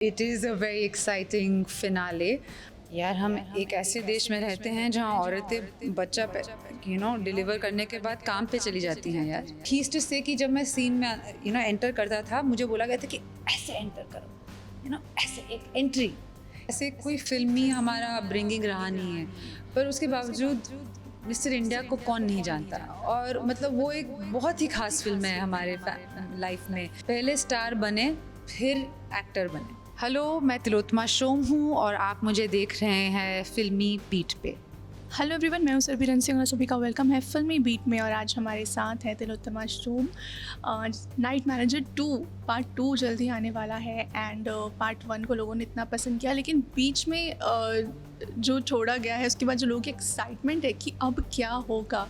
It is a very exciting finale. यार हम एक ऐसे देश में रहते हैं जहाँ औरतें बच्चा डिलीवर करने के बाद काम पे चली जाती हैं यार। ही यूज्ड टू से कि जब मैं सीन में एंटर करता था मुझे बोला गया था कि ऐसे एंटर करो, ऐसे एक एंट्री। ऐसे कोई फिल्मी हमारा ब्रिंगिंग रहा नहीं है, पर उसके बावजूद मिस्टर इंडिया को कौन नहीं जानता। और मतलब वो एक बहुत ही खास फिल्म है हमारे लाइफ में। पहले स्टार बने फिर एक्टर बने। हेलो, मैं तिलोत्तमा शोम हूँ और आप मुझे देख रहे हैं फिल्मी बीट पे। हेलो एवरीवन, मैं हूं सरबीरन सिंह और सभी का वेलकम है फिल्मी बीट में। और आज हमारे साथ है Tilottama Shome. Night manager 2 part 2 जल्दी आने वाला है एंड पार्ट 1 को लोगों ने इतना पसंद किया, लेकिन बीच में जो छोड़ा गया है उसके बाद जो लोगों की एक्साइटमेंट है कि अब क्या होगा,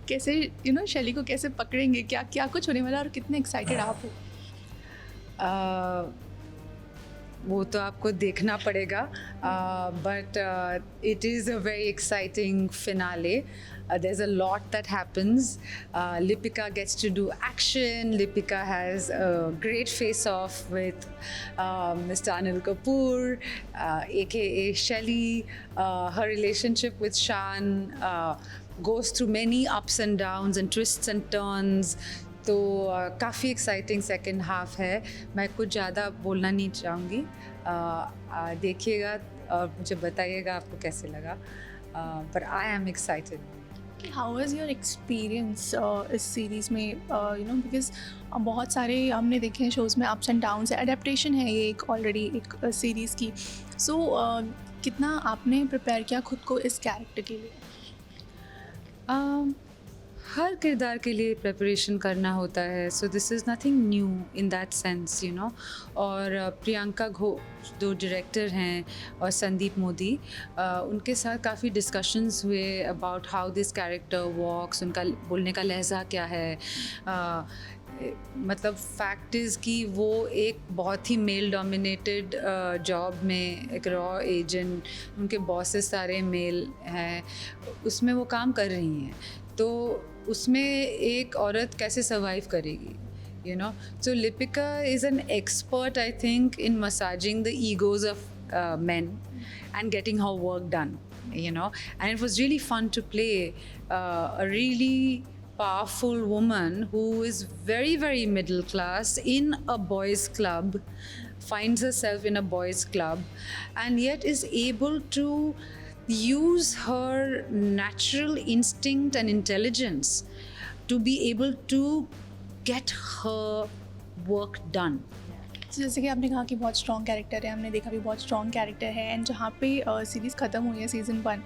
कैसे शैली को कैसे पकड़ेंगे, क्या क्या कुछ होने वाला है और कितने एक्साइटेड आप हो। वो तो आपको देखना पड़ेगा, but it is a very exciting finale. There's a lot that happens. Lipika gets to do action. Lipika has a great face-off with Mr. Anil Kapoor, aka Shelly. Her relationship with Shan goes through many ups and downs and twists and turns. तो काफ़ी exciting second half है। मैं कुछ ज़्यादा बोलना नहीं चाहूँगी, देखिएगा और मुझे बताइएगा आपको कैसे लगा। पर I am excited. How was your experience इस सीरीज़ में? बिकॉज बहुत सारे हमने देखे हैं शोज़ में अप्स एंड डाउन्स है, अडेप्टेशन है ये एक ऑलरेडी एक सीरीज़ की। सो कितना आपने प्रिपेयर किया खुद को इस कैरेक्टर के लिए? हर किरदार के लिए प्रिपरेशन करना होता है, so this is nothing new in that sense, और प्रियंका घोष जो डायरेक्टर हैं और संदीप मोदी, उनके साथ काफ़ी डिस्कशंस हुए अबाउट हाउ दिस कैरेक्टर वॉक्स, उनका बोलने का लहजा क्या है। मतलब फैक्ट इज़ कि वो एक बहुत ही मेल डोमिनेटेड जॉब में एक रॉ एजेंट, उनके बॉसेस सारे मेल हैं, उसमें वो काम कर रही हैं। तो उसमें एक औरत कैसे सर्वाइव करेगी, So Lipika is an expert, I think, in massaging the egos of men and getting her work done, And it was really fun to play a really powerful woman who is very, very middle class in a boys' club, finds herself in a boys' club, and yet is able to use her natural instinct and intelligence to be able to get her work done. जैसे कि आपने कहा कि बहुत strong character है, हमने देखा भी बहुत स्ट्रॉन्ग कैरेक्टर है। एंड जहाँ पे सीरीज़ ख़त्म हुई है सीज़न 1,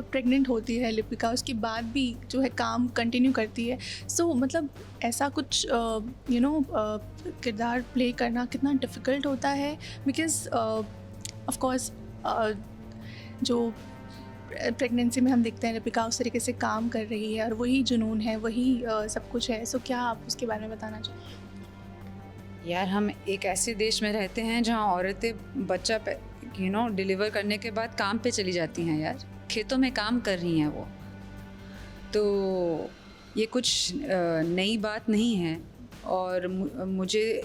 प्रेग्नेंट होती है लिपिका, उसके बाद भी जो है काम कंटिन्यू करती है। सो मतलब ऐसा कुछ किरदार प्ले करना कितना डिफ़िकल्ट होता है, बिकॉज़ ऑफ कोर्स जो प्रेगनेंसी में हम देखते हैं लिपिका उस तरीके से काम कर रही है और वही जुनून है, वही सब कुछ है। सो क्या आप उसके बारे में बताना चाहिए? यार हम एक ऐसे देश में रहते हैं जहाँ औरतें बच्चा डिलीवर करने के बाद काम पे चली जाती हैं यार, खेतों में काम कर रही हैं वो। तो ये कुछ नई बात नहीं है, और मुझे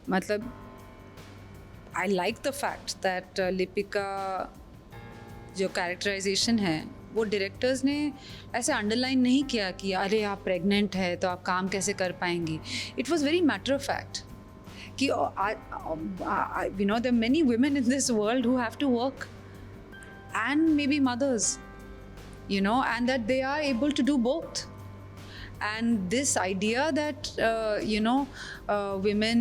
मतलब I like the fact that Lipika जो कैरेक्टराइजेशन है वो डायरेक्टर्स ने ऐसे अंडरलाइन नहीं किया कि अरे आप प्रेग्नेंट है तो आप काम कैसे कर पाएंगी। It was very matter of fact कि there many women in this world who have to work and may be mothers, and that they are able to do both. And this idea that women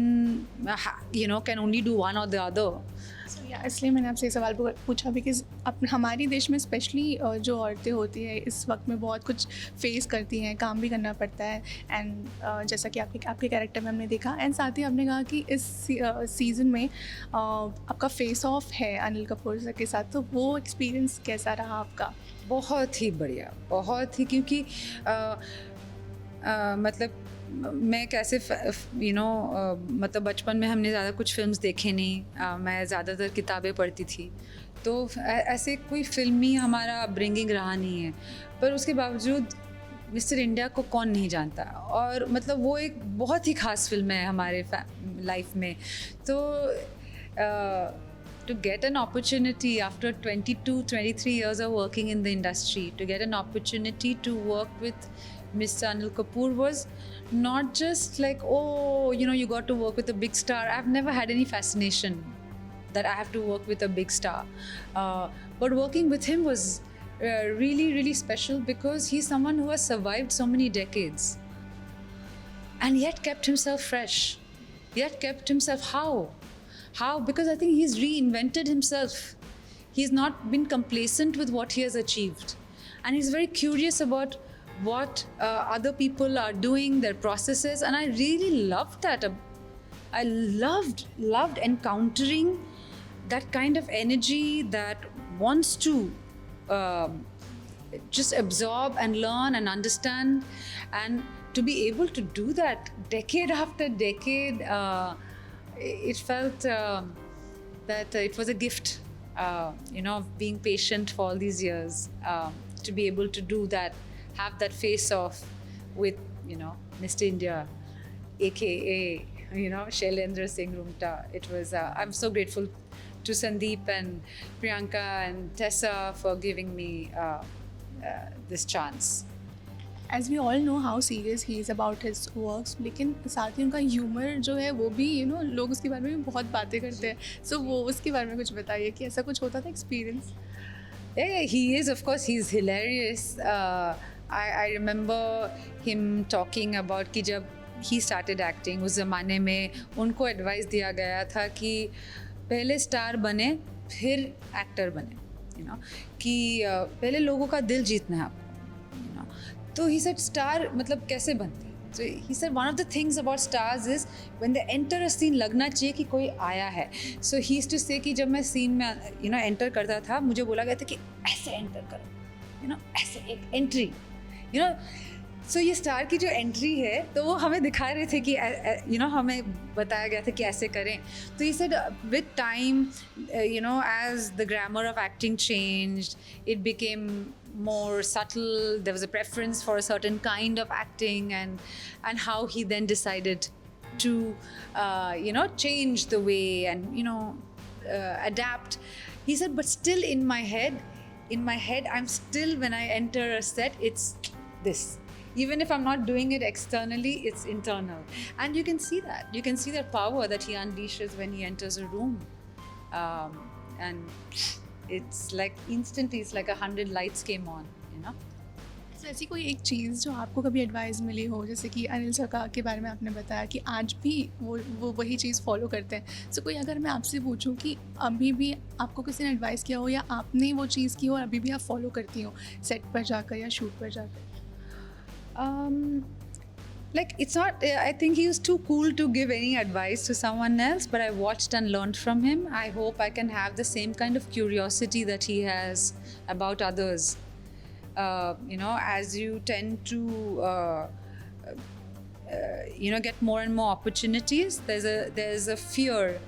can only do one or the other. इसलिए मैंने आपसे ये सवाल पूछा because हमारे देश में specially जो औरतें होती हैं इस वक्त में बहुत कुछ फेस करती हैं, काम भी करना पड़ता है। एंड जैसा कि आपके कैरेक्टर में हमने देखा, एंड साथ ही आपने कहा कि इस सीज़न में आपका फेस ऑफ है अनिल कपूर सर के साथ, तो वो एक्सपीरियंस कैसा रहा आपका? बहुत ही बढ़िया, बहुत ही, क्योंकि मतलब मैं कैसे मतलब बचपन में हमने ज़्यादा कुछ फिल्म्स देखे नहीं, मैं ज़्यादातर किताबें पढ़ती थी, तो ऐसे कोई फिल्मी हमारा ब्रिंगिंग रहा नहीं है, पर उसके बावजूद मिस्टर इंडिया को कौन नहीं जानता, और मतलब वो एक बहुत ही ख़ास फिल्म है हमारे लाइफ में. तो to get an opportunity after 22-23 years of working in the industry, to get an opportunity to work with Mr. Anil Kapoor was not just like, oh, you know, you got to work with a big star. I've never had any fascination that I have to work with a big star. But working with him was really, really special because he's someone who has survived so many decades and yet kept himself fresh, yet kept himself how? Because I think he's reinvented himself. He's not been complacent with what he has achieved. And he's very curious about what other people are doing, their processes. And I really loved that. I loved encountering that kind of energy that wants to just absorb and learn and understand. And to be able to do that decade after decade, it felt that it was a gift, you know, being patient for all these years, to be able to do that, have that face off with, you know, Mr. India, aka, you know, Shailendra Singh Rumta. It was, I'm so grateful to Sandeep and Priyanka and Tessa for giving me this chance. As we all know how serious he is about his works, लेकिन साथ ही उनका humour जो है वो भी, you know, लोग उसके बारे में भी बहुत बातें करते हैं. सो वो उसके बारे में कुछ बताइए कि ऐसा कुछ होता था experience. Yeah, he is, of course, he's hilarious. I remember him talking about कि जब he started acting, उस ज़माने में उनको एडवाइस दिया गया था कि पहले स्टार बने फिर एक्टर बने, you know, कि पहले लोगों का दिल जीतना है आपको. So he said, star मतलब कैसे बनती? So he said one of the things about stars is when they enter a scene लगना चाहिए कि कोई आया है. So he used to say कि जब मैं scene में, you know, enter करता था, मुझे बोला गया था कि ऐसे enter करो, you know, ऐसे एक entry, you know. So ये स्टार की जो एंट्री है तो वो हमें दिखा रहे थे कि, you know, हमें बताया गया था कि ऐसे करें. तो he said with time, you know, as the grammar of acting changed, it became more subtle. There was a preference for a certain kind of acting, and how he then decided to, you know, change the way and, you know, adapt. He said, but still in my head, I'm still, when I enter a set, it's this. Even if I'm not doing it externally, it's internal. And you can see that. You can see that power that he unleashes when he enters a room. And it's like instantly, it's like 100 lights came on, you know. So ऐसी कोई एक चीज़ जो आपको कभी advice मिली हो, जैसे कि Anil sir के बारे में आपने बताया कि आज भी वो वही चीज़ फॉलो करते हैं. सो कोई अगर मैं आपसे पूछूं कि अभी भी आपको किसी ने एडवाइस किया हो या आपने वो चीज़ की हो और अभी भी आप फॉलो करती हो सेट पर जाकर या शूट पर जाकर? Like, it's not, I think he was too cool to give any advice to someone else, but I watched and learned from him. I hope I can have the same kind of curiosity that he has about others. You know, as you tend to, you know, get more and more opportunities, there's a fear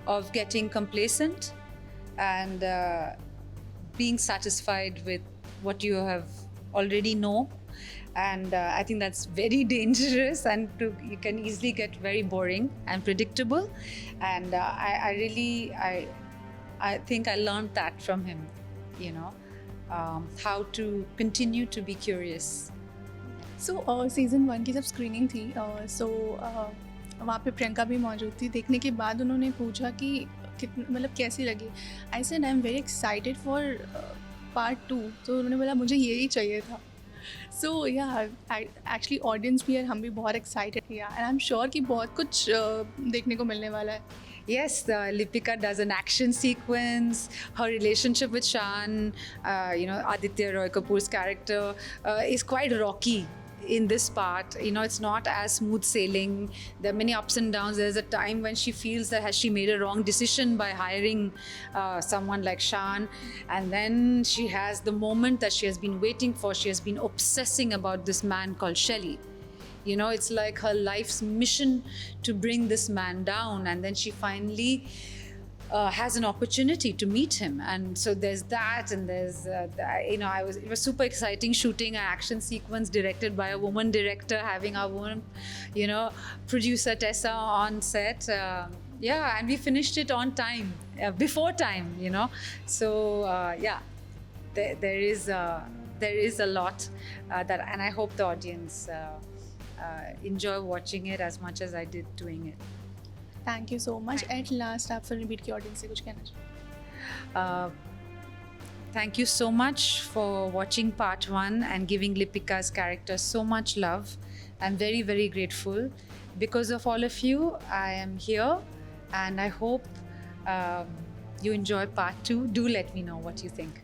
of getting complacent and being satisfied with what you have already know. And I think that's very dangerous, and you can easily get very boring and predictable. And I think I learned that from him, you know, how to continue to be curious. So season 1 की जब screening थी, वहाँ पे प्रियंका भी मौजूद थी. देखने के बाद उन्होंने पूछा कि कितना, मतलब कैसी लगी. I said I am very excited for part 2. तो उन्होंने बोला मुझे यही चाहिए था. सो या एक्चुअली ऑडियंस भी है, हम भी बहुत एक्साइटेड हैं, एंड आई एम श्योर कि बहुत कुछ देखने को मिलने वाला है. Yes, Lipika does an action sequence. Her relationship with Shan, you know, Aditya Roy Kapoor's character, is quite rocky in this part. You know, it's not as smooth sailing. There are many ups and downs. There's a time when she feels that has she made a wrong decision by hiring someone like Shan, and then she has the moment that she has been waiting for. She has been obsessing about this man called Shelly. You know, it's like her life's mission to bring this man down, and then she finally has an opportunity to meet him. And so there's that, and there's it was super exciting shooting an action sequence directed by a woman director, having our woman producer Tessa on set. Yeah, and we finished it on time, before time, so yeah, there is a lot that, and I hope the audience enjoy watching it as much as I did doing it. Thank you so much. At last आप फिल्मी beat की audience से कुछ कहना चाहिए? Thank you so much for watching part 1 and giving Lipika's character so much love. I'm very, very grateful. Because of all of you, I am here, and I hope you enjoy part 2. Do let me know what you think.